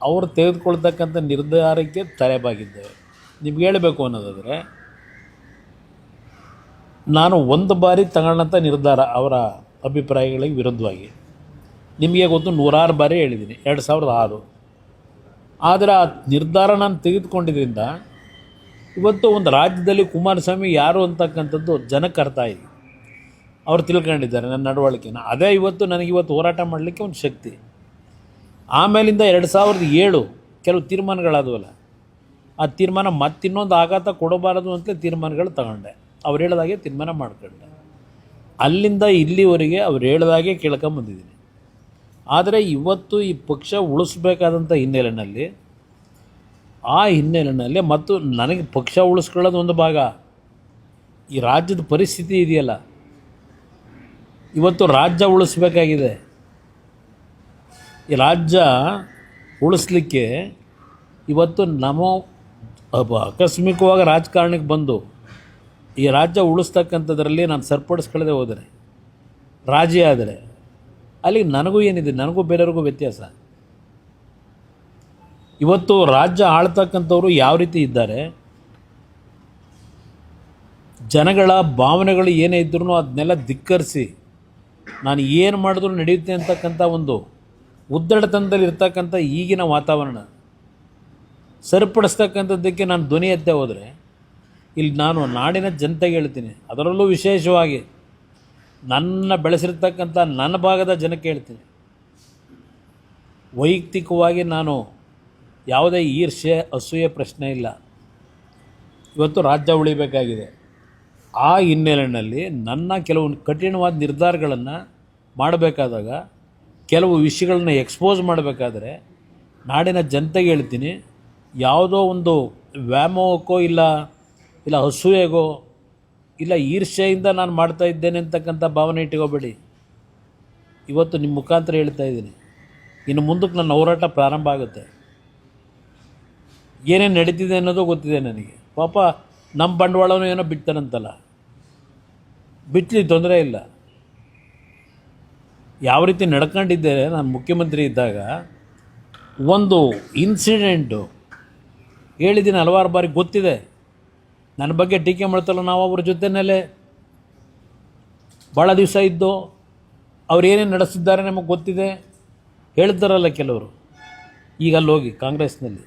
A: ಅವರು ತೆಗೆದುಕೊಳ್ತಕ್ಕಂಥ ನಿರ್ಧಾರಕ್ಕೆ ತಲೆಬಾಗಿದ್ದೇವೆ. ನಿಮ್ಗೆ ಹೇಳಬೇಕು ಅನ್ನೋದಾದರೆ, ನಾನು ಒಂದು ಬಾರಿ ತಗೊಳ್ಳೋಂಥ ನಿರ್ಧಾರ ಅವರ ಅಭಿಪ್ರಾಯಗಳಿಗೆ ವಿರುದ್ಧವಾಗಿ ನಿಮಗೆ ಗೊತ್ತು, 106 ಬಾರಿ ಹೇಳಿದ್ದೀನಿ 2006. ಆದರೆ ಆ ನಿರ್ಧಾರ ನಾನು ತೆಗೆದುಕೊಂಡಿದ್ದರಿಂದ ಇವತ್ತು ಒಂದು ರಾಜ್ಯದಲ್ಲಿ ಕುಮಾರಸ್ವಾಮಿ ಯಾರು ಅಂತಕ್ಕಂಥದ್ದು ಜನಕ್ಕೆ ಅರ್ಥ ಆಗಿದೆ. ಅವ್ರು ತಿಳ್ಕೊಂಡಿದ್ದಾರೆ ನನ್ನ ನಡವಳಿಕೆನ. ಅದೇ ಇವತ್ತು ನನಗಿವತ್ತು ಹೋರಾಟ ಮಾಡಲಿಕ್ಕೆ ಒಂದು ಶಕ್ತಿ. ಆಮೇಲಿಂದ 2007 ಕೆಲವು ತೀರ್ಮಾನಗಳಾದವಲ್ಲ, ಆ ತೀರ್ಮಾನ ಮತ್ತಿನ್ನೊಂದು ಆಘಾತ ಕೊಡಬಾರದು ಅಂತಲೇ ತೀರ್ಮಾನಗಳು ತಗೊಂಡೆ. ಅವ್ರು ಹೇಳ್ದಾಗೆ ತೀರ್ಮಾನ ಮಾಡ್ಕೊಂಡೆ. ಅಲ್ಲಿಂದ ಇಲ್ಲಿವರೆಗೆ ಅವ್ರು ಹೇಳ್ದಾಗೆ ಕೇಳ್ಕೊಂಬಂದಿದ್ದೀನಿ. ಆದರೆ ಇವತ್ತು ಈ ಪಕ್ಷ ಉಳಿಸ್ಬೇಕಾದಂಥ ಹಿನ್ನೆಲೆಯಲ್ಲಿ ಮತ್ತು ನನಗೆ ಪಕ್ಷ ಉಳಿಸ್ಕೊಳ್ಳೋದು ಒಂದು ಭಾಗ, ಈ ರಾಜ್ಯದ ಪರಿಸ್ಥಿತಿ ಇದೆಯಲ್ಲ, ಇವತ್ತು ರಾಜ್ಯ ಉಳಿಸ್ಬೇಕಾಗಿದೆ. ಈ ರಾಜ್ಯ ಉಳಿಸ್ಲಿಕ್ಕೆ ಇವತ್ತು ಆಕಸ್ಮಿಕವಾಗಿ ರಾಜಕಾರಣಕ್ಕೆ ಬಂದು ಈ ರಾಜ್ಯ ಉಳಿಸ್ತಕ್ಕಂಥದ್ರಲ್ಲಿ ನಾನು ಸರಿಪಡಿಸ್ಕೊಳ್ಳದೆ ಹೋದರೆ, ರಾಜಿ ಆದರೆ ಅಲ್ಲಿ ನನಗೂ ಏನಿದೆ, ನನಗೂ ಬೇರೆಯವ್ರಿಗೂ ವ್ಯತ್ಯಾಸ. ಇವತ್ತು ರಾಜ್ಯ ಆಳ್ತಕ್ಕಂಥವ್ರು ಯಾವ ರೀತಿ ಇದ್ದಾರೆ, ಜನಗಳ ಭಾವನೆಗಳು ಏನೇ ಇದ್ರೂ ಅದನ್ನೆಲ್ಲ ಧಿಕ್ಕರಿಸಿ ನಾನು ಏನು ಮಾಡಿದ್ರು ನಡೆಯುತ್ತೆ ಅಂತಕ್ಕಂಥ ಒಂದು ಉದ್ದಡತನದಲ್ಲಿ ಇರ್ತಕ್ಕಂಥ ಈಗಿನ ವಾತಾವರಣ ಸರಿಪಡಿಸ್ತಕ್ಕಂಥದ್ದಕ್ಕೆ ನಾನು ಧ್ವನಿ ಎತ್ತೇ ಹೋದರೆ, ಇಲ್ಲಿ ನಾನು ನಾಡಿನ ಜನತೆಗೆ ಹೇಳ್ತೀನಿ, ಅದರಲ್ಲೂ ವಿಶೇಷವಾಗಿ ನನ್ನ ಬೆಳೆಸಿರ್ತಕ್ಕಂಥ ನನ್ನ ಭಾಗದ ಜನಕ್ಕೆ ಹೇಳ್ತೀನಿ, ವೈಯಕ್ತಿಕವಾಗಿ ನಾನು ಯಾವುದೇ ಈರ್ಷೆ ಅಸೂಯೆ ಪ್ರಶ್ನೆ ಇಲ್ಲ. ಇವತ್ತು ರಾಜ್ಯ ಉಳಿಬೇಕಾಗಿದೆ. ಆ ಹಿನ್ನೆಲೆಯಲ್ಲಿ ನನ್ನ ಕೆಲವು ಕಠಿಣವಾದ ನಿರ್ಧಾರಗಳನ್ನು ಮಾಡಬೇಕಾದಾಗ, ಕೆಲವು ವಿಷಯಗಳನ್ನ ಎಕ್ಸ್ಪೋಸ್ ಮಾಡಬೇಕಾದ್ರೆ ನಾಡಿನ ಜನತೆಗೆ ಹೇಳ್ತೀನಿ, ಯಾವುದೋ ಒಂದು ವ್ಯಾಮೋಹಕ್ಕೋ ಇಲ್ಲ ಅಸೂಯೆಗೋ ಇಲ್ಲ ಈರ್ಷೆಯಿಂದ ನಾನು ಮಾಡ್ತಾ ಇದ್ದೇನೆ ಅಂತಕ್ಕಂಥ ಭಾವನೆ ಇಟ್ಕೋಬೇಡಿ. ಇವತ್ತು ನಿಮ್ಮ ಮುಖಾಂತರ ಹೇಳ್ತಾ ಇದ್ದೀನಿ, ಇನ್ನು ಮುಂದಕ್ಕೆ ನನ್ನ ಹೋರಾಟ ಪ್ರಾರಂಭ ಆಗುತ್ತೆ. ಏನೇನು ನಡೀತಿದೆ ಅನ್ನೋದು ಗೊತ್ತಿದೆ ನನಗೆ. ಪಾಪ ನಮ್ಮ ಬಂಡವಾಳನೂ ಏನೋ ಬಿಡ್ತಾನಂತಲ್ಲ, ಬಿಟ್ಟಲಿ, ತೊಂದರೆ ಇಲ್ಲ. ಯಾವ ರೀತಿ ನಡ್ಕೊಂಡಿದ್ದೇನೆ ನಾನು ಮುಖ್ಯಮಂತ್ರಿ ಇದ್ದಾಗ, ಒಂದು ಇನ್ಸಿಡೆಂಟು ಹೇಳಿದ್ದೀನಿ ಹಲವಾರು ಬಾರಿ, ಗೊತ್ತಿದೆ. ನನ್ನ ಬಗ್ಗೆ ಟೀಕೆ ಮಾಡ್ತಲ್ಲ, ನಾವು ಅವ್ರ ಜೊತೆಯಲ್ಲೇ ಭಾಳ ದಿವಸ ಇದ್ದು ಅವ್ರು ಏನೇನು ನಡೆಸಿದ್ದಾರೆ ನಮಗೆ ಗೊತ್ತಿದೆ. ಹೇಳ್ತಾರಲ್ಲ ಕೆಲವರು, ಈಗ ಅಲ್ಲಿ ಹೋಗಿ ಕಾಂಗ್ರೆಸ್ನಲ್ಲಿ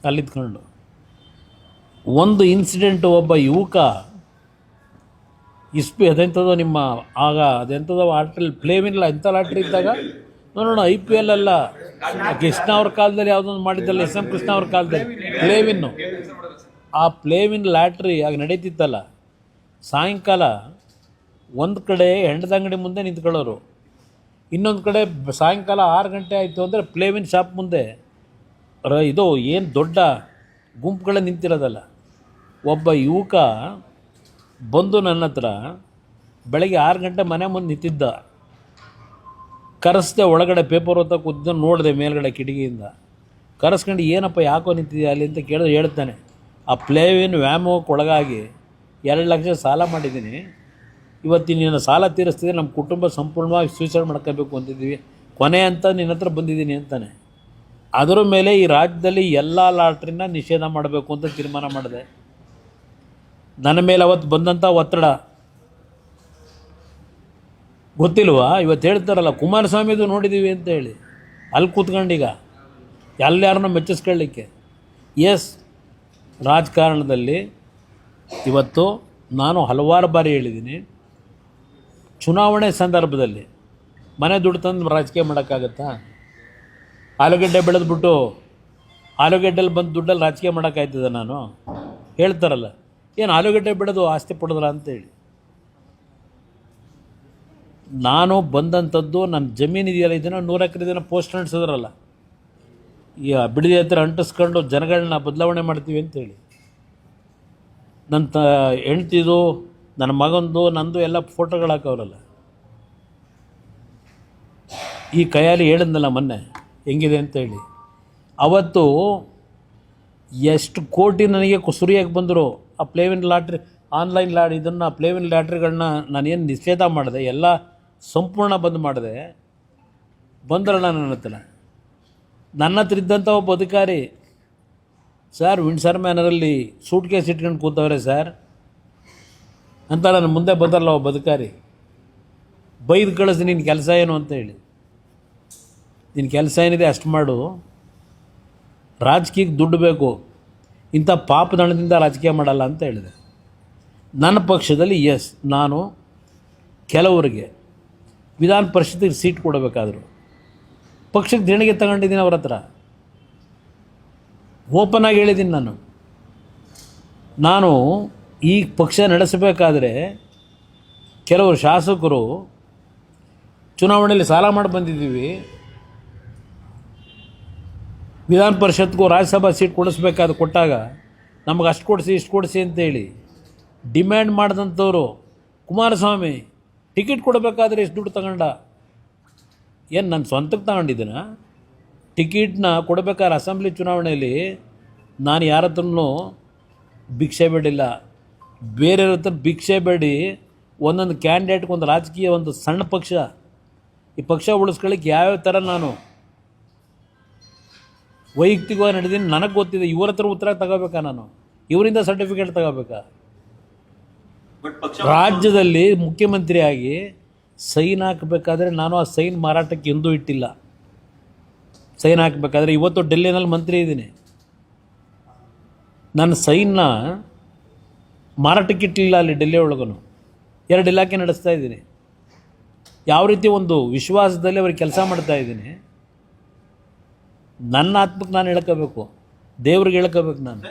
A: ಅಲ್ಲಿದ್ಕೊಂಡು ಒಂದು ಇನ್ಸಿಡೆಂಟು, ಒಬ್ಬ ಯುವಕ ಅದೆಂಥದೋ ನಿಮ್ಮ ಆಗ ಅದೆಂಥದೋ ಆರ್ಟ್ರಲ್ಲಿ ಪ್ಲೇವಿನ್ ಎಂಥ ಲಾಟ್ರಿ ಇದ್ದಾಗ ನೋಡೋಣ, IPL ಅಲ್ಲ, ಕೃಷ್ಣ ಅವ್ರ ಕಾಲದಲ್ಲಿ ಯಾವುದೊಂದು ಮಾಡಿದ್ದಲ್ಲ, SM ಕೃಷ್ಣ ಅವ್ರ ಕಾಲದಲ್ಲಿ ಪ್ಲೇವಿನ್ನು, ಆ ಪ್ಲೇವಿನ್ ಲಾಟ್ರಿ ಆಗ ನಡೀತಿತ್ತಲ್ಲ. ಸಾಯಂಕಾಲ ಒಂದು ಕಡೆ ಹೆಂಡದ ಅಂಗಡಿ ಮುಂದೆ ನಿಂತ್ಕೊಳ್ಳೋರು, ಇನ್ನೊಂದು ಕಡೆ ಸಾಯಂಕಾಲ 6 ಗಂಟೆ ಆಯಿತು ಅಂದರೆ ಪ್ಲೇವಿನ್ ಶಾಪ್ ಮುಂದೆ ಇದು ಏನು ದೊಡ್ಡ ಗುಂಪುಗಳೇ ನಿಂತಿರೋದಲ್ಲ. ಒಬ್ಬ ಯುವಕ ಬಂದು ನನ್ನ ಹತ್ರ ಬೆಳಗ್ಗೆ 6 ಗಂಟೆ ಮನೆ ಮುಂದೆ ನಿಂತಿದ್ದ. ಕರೆಸ್ದೆ, ಒಳಗಡೆ ಪೇಪರ್ ಓದ್ತಾ ಕೂತಿದ್ದ, ನೋಡಿದೆ ಮೇಲ್ಗಡೆ ಕಿಟಕಿಯಿಂದ. ಕರೆಸ್ಕೊಂಡು ಏನಪ್ಪ ಯಾಕೋ ನಿಂತಿದ್ದೆ ಅಲ್ಲಿ ಅಂತ ಕೇಳಿದ್ರೆ ಹೇಳ್ತಾನೆ, ಆ ಪ್ಲೇವಿನ್ ವ್ಯಾಮೋಹಕ್ಕೆ ಒಳಗಾಗಿ 2 ಲಕ್ಷ ಸಾಲ ಮಾಡಿದ್ದೀನಿ, ಇವತ್ತಿನ ಸಾಲ ತೀರಿಸ್ತಿದ್ರೆ ನಮ್ಮ ಕುಟುಂಬ ಸಂಪೂರ್ಣವಾಗಿ ಸೂಸೈಡ್ ಮಾಡ್ಕೋಬೇಕು ಅಂತಿದ್ದೀವಿ, ಕೊನೆ ಅಂತ ನಿನ್ನ ಹತ್ರ ಬಂದಿದ್ದೀನಿ ಅಂತಾನೆ. ಅದರ ಮೇಲೆ ಈ ರಾಜ್ಯದಲ್ಲಿ ಎಲ್ಲ ಲಾಟ್ರಿನ ನಿಷೇಧ ಮಾಡಬೇಕು ಅಂತ ತೀರ್ಮಾನ ಮಾಡಿದೆ. ನನ್ನ ಮೇಲೆ ಅವತ್ತು ಬಂದಂಥ ಒತ್ತಡ ಗೊತ್ತಿಲ್ವಾ? ಇವತ್ತು ಹೇಳ್ತಾರಲ್ಲ ಕುಮಾರಸ್ವಾಮಿದು ನೋಡಿದ್ದೀವಿ ಅಂತ ಹೇಳಿ, ಅಲ್ಲಿ ಕೂತ್ಕೊಂಡೀಗ ಎಲ್ಲಾರನ್ನೂ ಮೆಚ್ಚಿಸ್ಕೊಳ್ಳಿಕ್ಕೆ. ಎಸ್, ರಾಜಕಾರಣದಲ್ಲಿ ಇವತ್ತು ನಾನು ಹಲವಾರು ಬಾರಿ ಹೇಳಿದ್ದೀನಿ, ಚುನಾವಣೆ ಸಂದರ್ಭದಲ್ಲಿ ಮನೆ ದುಡ್ಡು ತಂದು ರಾಜಕೀಯ ಮಾಡೋಕ್ಕಾಗತ್ತಾ? ಆಲೂಗಡ್ಡೆ ಬೆಳೆದ್ಬಿಟ್ಟು ಆಲೂಗಡ್ಡೆಲ್ಲಿ ಬಂದು ದುಡ್ಡಲ್ಲಿ ರಾಜಕೀಯ ಮಾಡೋಕ್ಕಾಯ್ತದೆ? ನಾನು ಹೇಳ್ತಾರಲ್ಲ, ಏನು ಆಲೂಗಡ್ಡೆ ಬೆಳೆದು ಆಸ್ತಿ ಪಡೆದ್ರ ಅಂತೇಳಿ. ನಾನು ಬಂದಂಥದ್ದು ನನ್ನ ಜಮೀನು ಇದೆಯಲ್ಲ, ಇದನ್ನು 100 ಎಕರೆ ಇದನ್ನು ಪೋಸ್ಟ್ ಅಂಟಿಸಿದ್ರಲ್ಲ, ಈ ಬಿಡದಿ ಹತ್ರ ಅಂಟಿಸ್ಕೊಂಡು ಜನಗಳನ್ನ ಬದಲಾವಣೆ ಮಾಡ್ತೀವಿ ಅಂತೇಳಿ. ನನ್ನ ಹೆಂಡ್ತಿದು, ನನ್ನ ಮಗಂದು, ನಂದು ಎಲ್ಲ ಫೋಟೋಗಳು ಹಾಕವ್ರಲ್ಲ. ಈ ಕೈಯಲ್ಲಿ ಹೇಳಿದ್ನಲ್ಲ ಮೊನ್ನೆ ಹೆಂಗಿದೆ ಅಂತೇಳಿ. ಅವತ್ತು ಎಷ್ಟು ಕೋಟಿ ನನಗೆ ಸುರಿಯಾಗಿ ಬಂದರು. ಆ ಪ್ಲೇವಿನ್ ಲಾಟ್ರಿ, ಆನ್ಲೈನ್ ಇದನ್ನು ಪ್ಲೇವಿನ್ ಲಾಟ್ರಿಗಳನ್ನ ನಾನೇನು ನಿಷೇಧ ಮಾಡಿದೆ, ಎಲ್ಲ ಸಂಪೂರ್ಣ ಬಂದ್ ಮಾಡಿದೆ. ಬಂದ್ರಲ್ಲ ನನ್ನ ಹತ್ರ ಇದ್ದಂಥ ಒಬ್ಬ ಅಧಿಕಾರಿ ಸರ್ ವಿಂಡ್ಸರ್ ಮ್ಯಾನರಲ್ಲಿ ಸೂಟ್ ಕೇಸ್ ಇಟ್ಕೊಂಡು ಕೂತವ್ರೆ ಸರ್ ಅಂತ ನನ್ನ ಮುಂದೆ ಬಂದಲ್ಲ ಒಬ್ಬ ಬದುಕಾರಿ, ಬೈದು ಕಳಿಸಿ ನಿನ್ನ ಕೆಲಸ ಏನು ಅಂತ ಹೇಳಿ. ನಿನ್ನ ಕೆಲಸ ಏನಿದೆ ಅಷ್ಟು ಮಾಡು, ರಾಜಕೀಯಕ್ಕೆ ದುಡ್ಡು ಬೇಕು, ಇಂಥ ಪಾಪದಣದಿಂದ ರಾಜಕೀಯ ಮಾಡಲ್ಲ ಅಂತ ಹೇಳಿದೆ. ನನ್ನ ಪಕ್ಷದಲ್ಲಿ ನಾನು ಕೆಲವರಿಗೆ ವಿಧಾನ ಪರಿಷತ್ತಿಗೆ ಸೀಟ್ ಕೊಡಬೇಕಾದ್ರು ಪಕ್ಷಕ್ಕೆ ದೇಣಿಗೆ ತಗೊಂಡಿದ್ದೀನಿ ಅವ್ರ ಹತ್ರ. ಓಪನ್ ಆಗಿ ಹೇಳಿದ್ದೀನಿ ನಾನು ಈ ಪಕ್ಷ ನಡೆಸಬೇಕಾದ್ರೆ ಕೆಲವರು ಶಾಸಕರು ಚುನಾವಣೆಯಲ್ಲಿ ಸಾಲ ಮಾಡಿ ಬಂದಿದ್ದೀವಿ, ವಿಧಾನ ಪರಿಷತ್ಗೂ ರಾಜ್ಯಸಭಾ ಸೀಟ್ ಕೊಡಿಸ್ಬೇಕಾದ್ರೆ ಕೊಟ್ಟಾಗ ನಮಗೆ ಅಷ್ಟು ಕೊಡಿಸಿ ಇಷ್ಟು ಕೊಡಿಸಿ ಅಂತೇಳಿ ಡಿಮ್ಯಾಂಡ್ ಮಾಡಿದಂಥವ್ರು ಕುಮಾರಸ್ವಾಮಿ ಟಿಕೆಟ್ ಕೊಡಬೇಕಾದ್ರೆ ಎಷ್ಟು ದುಡ್ಡು ತಗೊಂಡ? ಏನು ನನ್ನ ಸ್ವಂತಕ್ಕೆ ತಗೊಂಡಿದ್ದೀನ? ಟಿಕೆಟ್ನ ಕೊಡಬೇಕಾದ್ರೆ ಅಸೆಂಬ್ಲಿ ಚುನಾವಣೆಯಲ್ಲಿ ನಾನು ಯಾರ ಹತ್ರನೂ ಭಿಕ್ಷೆ ಬೇಡಿಲ್ಲ, ಬೇರೆಯವ್ರ ಹತ್ರ ಭಿಕ್ಷೆ ಬೇಡಿ ಒಂದೊಂದು ಕ್ಯಾಂಡಿಡೇಟ್ಗೆ ಒಂದು ರಾಜಕೀಯ ಒಂದು ಸಣ್ಣ ಪಕ್ಷ, ಈ ಪಕ್ಷ ಉಳಿಸ್ಕೊಳ್ಳಿಕ್ಕೆ ಯಾವ್ಯಾವ ಥರ ನಾನು ವೈಯಕ್ತಿಕವಾಗಿ ನಡೆದೀನಿ ನನಗೆ ಗೊತ್ತಿದೆ. ಇವ್ರ ಹತ್ರ ಉತ್ತರ ತಗೋಬೇಕಾ, ನಾನು ಇವರಿಂದ ಸರ್ಟಿಫಿಕೇಟ್ ತಗೋಬೇಕಾ? ರಾಜ್ಯದಲ್ಲಿ ಮುಖ್ಯಮಂತ್ರಿಯಾಗಿ ಸೈನ್ ಹಾಕಬೇಕಾದ್ರೆ ನಾನು ಆ ಸೈನ್ ಮಾರಾಟಕ್ಕೆ ಎಂದೂ ಇಟ್ಟಿಲ್ಲ. ಸೈನ್ ಹಾಕಬೇಕಾದ್ರೆ ಇವತ್ತು ಡೆಲ್ಲಿನಲ್ಲಿ ಮಂತ್ರಿ ಇದ್ದೀನಿ, ನನ್ನ ಸೈನ್ನ ಮಾರಾಟಕ್ಕೆ ಇಟ್ಟಿಲ್ಲ. ಅಲ್ಲಿ ಡೆಲ್ಲಿ ಒಳಗೂ 2 ಇಲಾಖೆ ನಡೆಸ್ತಾ ಇದ್ದೀನಿ. ಯಾವ ರೀತಿ ಒಂದು ವಿಶ್ವಾಸದಲ್ಲಿ ಅವ್ರಿಗೆ ಕೆಲಸ ಮಾಡ್ತಾ ಇದ್ದೀನಿ. ನನ್ನ ಆತ್ಮಕ್ಕೆ ನಾನು ಹೇಳ್ಕೋಬೇಕು, ದೇವ್ರಿಗೆ ಹೇಳ್ಕೋಬೇಕು. ನಾನು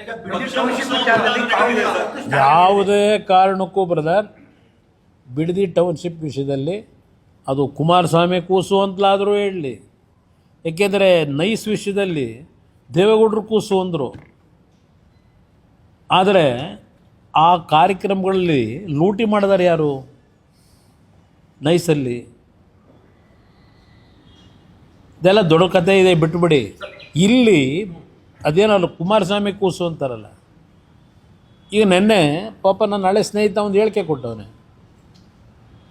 A: ಯಾವುದೇ ಕಾರಣಕ್ಕೂ ಬ್ರದರ್ ಬಿಡದಿ ಟೌನ್ಶಿಪ್ ವಿಷಯದಲ್ಲಿ ಅದು ಕುಮಾರಸ್ವಾಮಿ ಕೂಸು ಅಂತಲಾದರೂ ಹೇಳಲಿ, ಏಕೆಂದರೆ ನೈಸ್ ವಿಷಯದಲ್ಲಿ ದೇವೇಗೌಡರು ಕೂಸು ಅಂದರು. ಆದರೆ ಆ ಕಾರ್ಯಕ್ರಮಗಳಲ್ಲಿ ಲೂಟಿ ಮಾಡಿದಾರೆ ಯಾರು? ನೈಸಲ್ಲಿ ಇದೆಲ್ಲ ದೊಡ್ಡ ಕಥೆ ಇದೆ, ಬಿಟ್ಟುಬಿಡಿ. ಇಲ್ಲಿ ಅದೇನಲ್ಲ ಕುಮಾರಸ್ವಾಮಿ ಕೂಸು ಅಂತಾರಲ್ಲ. ಈಗ ನೆನ್ನೆ ಪಾಪ ನನ್ನ ಹಳೆ ಸ್ನೇಹಿತ ಒಂದು ಹೇಳಿಕೆ ಕೊಟ್ಟವನೆ.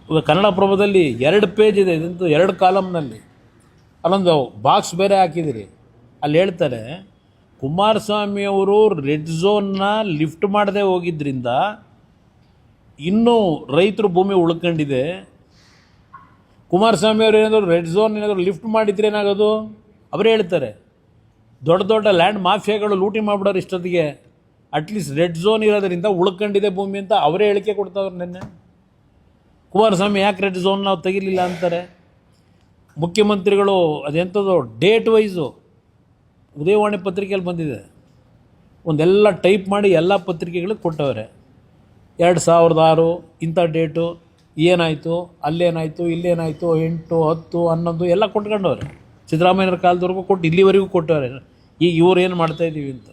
A: ಈಗ ಕನ್ನಡಪ್ರಭದಲ್ಲಿ 2 ಪೇಜ್ ಇದೆ, ಇದಂತೂ 2 ಕಾಲಮ್ನಲ್ಲಿ ಅಲ್ಲೊಂದು ಬಾಕ್ಸ್ ಬೇರೆ ಹಾಕಿದಿರಿ. ಅಲ್ಲಿ ಹೇಳ್ತಾರೆ ಕುಮಾರಸ್ವಾಮಿಯವರು ರೆಡ್ ಝೋನ್ನ ಲಿಫ್ಟ್ ಮಾಡದೆ ಹೋಗಿದ್ದರಿಂದ ಇನ್ನೂ ರೈತರು ಭೂಮಿ ಉಳ್ಕೊಂಡಿದೆ. ಕುಮಾರಸ್ವಾಮಿ ಅವರು ಏನಾದರೂ ರೆಡ್ ಝೋನ್ ಏನಾದರೂ ಲಿಫ್ಟ್ ಮಾಡಿದ್ರೆ ಏನಾಗೋದು? ಅವರೇ ಹೇಳ್ತಾರೆ ದೊಡ್ಡ ದೊಡ್ಡ ಲ್ಯಾಂಡ್ ಮಾಫಿಯಾಗಳು ಲೂಟಿ ಮಾಡಿಬಿಡೋರು ಇಷ್ಟೊತ್ತಿಗೆ, ಅಟ್ಲೀಸ್ಟ್ ರೆಡ್ ಝೋನ್ ಇರೋದರಿಂದ ಉಳ್ಕೊಂಡಿದೆ ಭೂಮಿ ಅಂತ ಅವರೇ ಹೇಳಿಕೆ ಕೊಡ್ತಾವ್ರು. ನಿನ್ನೆ ಕುಮಾರಸ್ವಾಮಿ ಯಾಕೆ ರೆಡ್ ಝೋನ್ ನಾವು ತೆಗಿಲಿಲ್ಲ ಅಂತಾರೆ. ಮುಖ್ಯಮಂತ್ರಿಗಳು ಅದೆಂಥದ್ದು ಡೇಟ್ ವೈಸು ಉದಯವಾಣಿ ಪತ್ರಿಕೆಯಲ್ಲಿ ಬಂದಿದೆ, ಒಂದೆಲ್ಲ ಟೈಪ್ ಮಾಡಿ ಎಲ್ಲ ಪತ್ರಿಕೆಗಳಿಗೆ ಕೊಟ್ಟವ್ರೆ. 2006 ಇಂಥ ಡೇಟು ಏನಾಯಿತು, ಅಲ್ಲೇನಾಯಿತು, ಇಲ್ಲೇನಾಯಿತು, 8, 10, 11 ಎಲ್ಲ ಕೊಟ್ಕೊಂಡವ್ರೆ. ಸಿದ್ದರಾಮಯ್ಯರ ಕಾಲದವರೆಗೂ ಕೊಟ್ಟು ಇಲ್ಲಿವರೆಗೂ ಕೊಟ್ಟವ್ರೆ. ಈಗ ಇವ್ರು ಏನು ಮಾಡ್ತಾಯಿದ್ದೀವಿ ಅಂತ.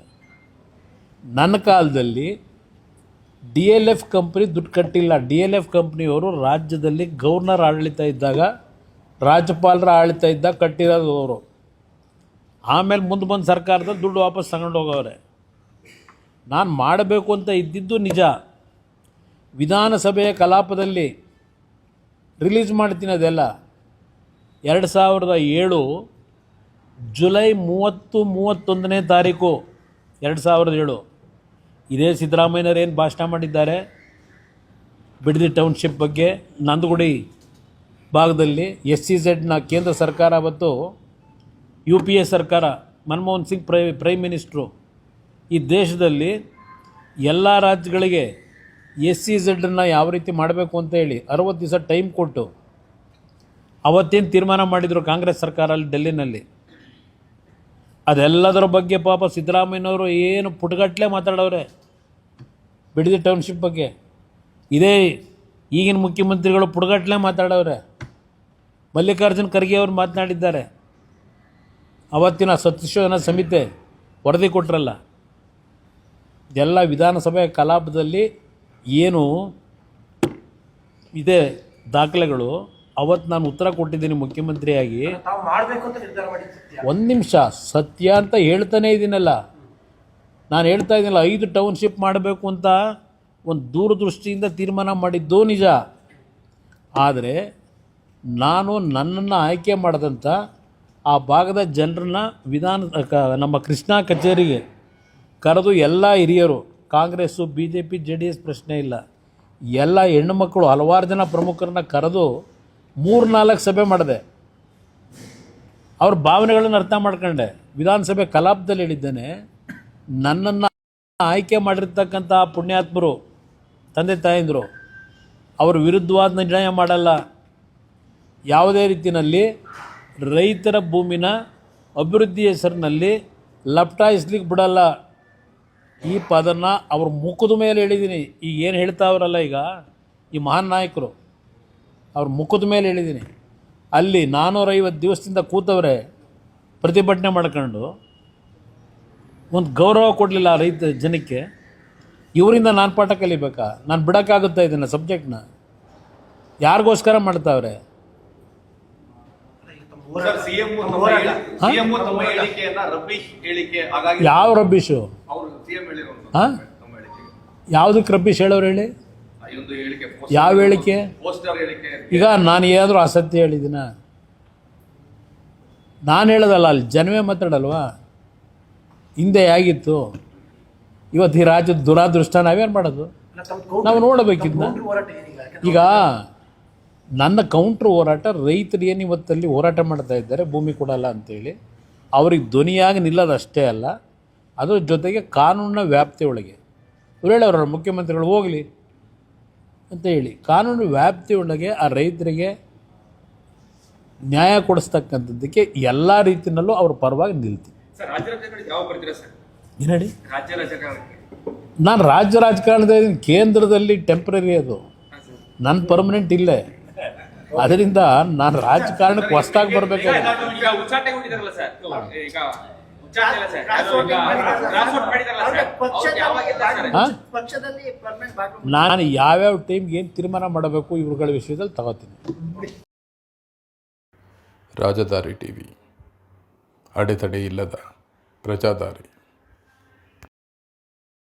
A: ನನ್ನ ಕಾಲದಲ್ಲಿ DLF ಕಂಪ್ನಿ ದುಡ್ಡು ಕಟ್ಟಿಲ್ಲ. DLF ಕಂಪ್ನಿಯವರು ರಾಜ್ಯದಲ್ಲಿ ಗವರ್ನರ್ ಆಡಳಿತ ಇದ್ದಾಗ, ರಾಜ್ಯಪಾಲರ ಆಡಳಿತ ಇದ್ದಾಗ ಕಟ್ಟಿರೋದು ಅವರು. ಆಮೇಲೆ ಮುಂದೆ ಬಂದು ಸರ್ಕಾರದಲ್ಲಿ ದುಡ್ಡು ವಾಪಸ್ ತಗೊಂಡು ಹೋಗವ್ರೆ. ನಾನು ಮಾಡಬೇಕು ಅಂತ ಇದ್ದಿದ್ದು ನಿಜ. ವಿಧಾನಸಭೆಯ ಕಲಾಪದಲ್ಲಿ ರಿಲೀಸ್ ಮಾಡ್ತೀನಿ ಅದೆಲ್ಲ. 2007 ಜುಲೈ 30-31ನೇ ತಾರೀಕು 2007 ಇದೇ ಸಿದ್ದರಾಮಯ್ಯನವರು ಏನು ಭಾಷಣ ಮಾಡಿದ್ದಾರೆ ಬಿಡದಿ ಟೌನ್ಶಿಪ್ ಬಗ್ಗೆ. ನಂದಗುಡಿ ಭಾಗದಲ್ಲಿ SEZನ ಕೇಂದ್ರ ಸರ್ಕಾರ ಅವತ್ತು UPA ಸರ್ಕಾರ, ಮನಮೋಹನ್ ಸಿಂಗ್ ಪ್ರೈಮ್ ಮಿನಿಸ್ಟ್ರು, ಈ ದೇಶದಲ್ಲಿ ಎಲ್ಲ ರಾಜ್ಯಗಳಿಗೆ SEZನ್ನು ಯಾವ ರೀತಿ ಮಾಡಬೇಕು ಅಂತ ಹೇಳಿ 60 ದಿವಸ ಟೈಮ್ ಕೊಟ್ಟು ಅವತ್ತೇನು ತೀರ್ಮಾನ ಮಾಡಿದರು ಕಾಂಗ್ರೆಸ್ ಸರ್ಕಾರ ಅಲ್ಲಿ ಡೆಲ್ಲಿನಲ್ಲಿ. ಅದೆಲ್ಲದರ ಬಗ್ಗೆ ಪಾಪ ಸಿದ್ದರಾಮಯ್ಯನವರು ಏನು ಪುಟಗಟ್ಟಲೆ ಮಾತಾಡೋರೆ ಬಿಡದಿ ಟೌನ್ಶಿಪ್ ಬಗ್ಗೆ. ಇದೇ ಈಗಿನ ಮುಖ್ಯಮಂತ್ರಿಗಳು ಪುಟಗಟ್ಟಲೆ ಮಾತಾಡೋರೆ. ಮಲ್ಲಿಕಾರ್ಜುನ್ ಖರ್ಗೆ ಅವರು ಮಾತನಾಡಿದ್ದಾರೆ. ಅವತ್ತಿನ ಸತ್ಯಶೋಧನಾ ಸಮಿತಿ ವರದಿ ಕೊಟ್ಟರಲ್ಲ, ಇದೆಲ್ಲ ವಿಧಾನಸಭೆ ಕಲಾಪದಲ್ಲಿ ಏನು ಇದೆ ದಾಖಲೆಗಳು. ಅವತ್ತು ನಾನು ಉತ್ತರ ಕೊಟ್ಟಿದ್ದೀನಿ ಮುಖ್ಯಮಂತ್ರಿಯಾಗಿ.
B: ತಾವು ಮಾಡಬೇಕು ಅಂತ ನಿರ್ಧಾರ ಮಾಡಿದ್ದು.
A: ಒಂದು ನಿಮಿಷ, ಸತ್ಯ ಅಂತ ಹೇಳ್ತಾನೇ ಇದ್ದೀನಲ್ಲ. ನಾನು ಹೇಳ್ತಾ ಇದ್ದೀನಲ್ಲ, 5 ಟೌನ್ಶಿಪ್ ಮಾಡಬೇಕು ಅಂತ ಒಂದು ದೂರದೃಷ್ಟಿಯಿಂದ ತೀರ್ಮಾನ ಮಾಡಿದ್ದು ನಿಜ. ಆದರೆ ನಾನು ನನ್ನನ್ನು ಆಯ್ಕೆ ಮಾಡಿದಂಥ ಆ ಭಾಗದ ಜನರನ್ನ ನಮ್ಮ ಕೃಷ್ಣಾ ಕಚೇರಿಗೆ ಕರೆದು ಎಲ್ಲ ಹಿರಿಯರು, ಕಾಂಗ್ರೆಸ್ಸು, BJP, JDS ಪ್ರಶ್ನೆ ಇಲ್ಲ, ಎಲ್ಲ ಹೆಣ್ಣುಮಕ್ಕಳು ಹಲವಾರು ಜನ ಪ್ರಮುಖರನ್ನ ಕರೆದು 3-4 ಸಭೆ ಮಾಡಿದೆ. ಅವ್ರ ಭಾವನೆಗಳನ್ನು ಅರ್ಥ ಮಾಡ್ಕೊಂಡೆ. ವಿಧಾನಸಭೆ ಕಲಾಪದಲ್ಲಿ ಹೇಳಿದ್ದೇನೆ, ನನ್ನನ್ನು ಆಯ್ಕೆ ಮಾಡಿರ್ತಕ್ಕಂಥ ಪುಣ್ಯಾತ್ಮರು, ತಂದೆ ತಾಯಂದರು, ಅವ್ರ ವಿರುದ್ಧವಾದ ನಿರ್ಣಯ ಮಾಡಲ್ಲ. ಯಾವುದೇ ರೀತಿಯಲ್ಲಿ ರೈತರ ಭೂಮಿನ ಅಭಿವೃದ್ಧಿ ಹೆಸರಿನಲ್ಲಿ ಲಪ್ಟಾಯಿಸ್ಲಿಕ್ಕೆ ಬಿಡಲ್ಲ. ಈ ಪದನ ಅವ್ರ ಮುಖದ ಮೇಲೆ ಹೇಳಿದ್ದೀನಿ. ಈಗ ಏನು ಹೇಳ್ತಾವ್ರಲ್ಲ ಈಗ ಈ ಮಹಾನ್ ನಾಯಕರು, ಅವ್ರ ಮುಖದ ಮೇಲೆ ಹೇಳಿದ್ದೀನಿ. ಅಲ್ಲಿ 450 ದಿವಸದಿಂದ ಕೂತವ್ರೆ ಪ್ರತಿಭಟನೆ ಮಾಡ್ಕೊಂಡು, ಒಂದು ಗೌರವ ಕೊಡಲಿಲ್ಲ ರೈತ ಜನಕ್ಕೆ. ಇವರಿಂದ ನಾನು ಪಾಠ ಕಲಿಬೇಕಾ? ನಾನು ಬಿಡೋಕ್ಕಾಗುತ್ತಾ ಇದನ್ನು ಸಬ್ಜೆಕ್ಟ್ನ? ಯಾರಿಗೋಸ್ಕರ ಮಾಡ್ತಾವ್ರೆ? ಯಾವ ರಬ್ಬಿಶು? ಹಾಂ, ಯಾವುದಕ್ಕೆ ರಬ್ಬಿಶ್ ಹೇಳೋರು ಹೇಳಿ? ಯಾವ ಹೇಳಿಕೆ? ಈಗ ನಾನು ಏನಾದರೂ ಅಸತ್ಯ ಹೇಳಿದ್ದೀನ? ನಾನು ಹೇಳೋದಲ್ಲ, ಅಲ್ಲಿ ಜನವೇ ಮಾತಾಡಲ್ವಾ? ಹಿಂದೆ ಹೇಗಿತ್ತು, ಇವತ್ತು ಈ ರಾಜ್ಯದ ದುರಾದೃಷ್ಟ ನಾವೇನು ಮಾಡೋದು? ನಾವು ನೋಡಬೇಕಿದ್ನ. ಈಗ ನನ್ನ ಕೌಂಟ್ರ್ ಹೋರಾಟ, ರೈತರು ಏನು ಇವತ್ತಲ್ಲಿ ಹೋರಾಟ ಮಾಡ್ತಾ ಇದ್ದಾರೆ ಭೂಮಿ ಕೊಡಲ್ಲ ಅಂತೇಳಿ, ಅವ್ರಿಗೆ ಧ್ವನಿಯಾಗಿ ನಿಲ್ಲೋದಷ್ಟೇ ಅಲ್ಲ, ಅದ್ರ ಜೊತೆಗೆ ಕಾನೂನಿನ ವ್ಯಾಪ್ತಿಯೊಳಗೆ ಇವ್ರು ಹೇಳೋರು ಮುಖ್ಯಮಂತ್ರಿಗಳು ಹೋಗಲಿ ಅಂತ ಹೇಳಿ, ಕಾನೂನು ವ್ಯಾಪ್ತಿಯೊಳಗೆ ಆ ರೈತರಿಗೆ ನ್ಯಾಯ ಕೊಡಿಸ್ತಕ್ಕಂಥದ್ದಕ್ಕೆ ಎಲ್ಲ ರೀತಿಯಲ್ಲೂ ಅವ್ರ ಪರವಾಗಿ ನಿಲ್ತೀವಿ. ಏನು ಹೇಳಿ? ನಾನು ರಾಜ್ಯ ರಾಜಕಾರಣದ ಕೇಂದ್ರದಲ್ಲಿ ಟೆಂಪ್ರರಿ, ಅದು ನನ್ನ ಪರ್ಮನೆಂಟ್ ಇಲ್ಲೇ. ಅದರಿಂದ ನಾನು ರಾಜಕಾರಣಕ್ಕೆ ಹೊಸದಾಗಿ ಬರಬೇಕಾಗಿದೆ. ನಾನು ಯಾವ್ಯಾವ ಟೈಮ್ಗೆ ಏನು ತೀರ್ಮಾನ ಮಾಡಬೇಕು ಇವುಗಳ ವಿಷಯದಲ್ಲಿ ತಗೋತೀನಿ.
C: ರಾಜಧಾರಿ ಟಿವಿ, ಅಡೆತಡೆ ಇಲ್ಲದ ಪ್ರಜಾದಾರಿ.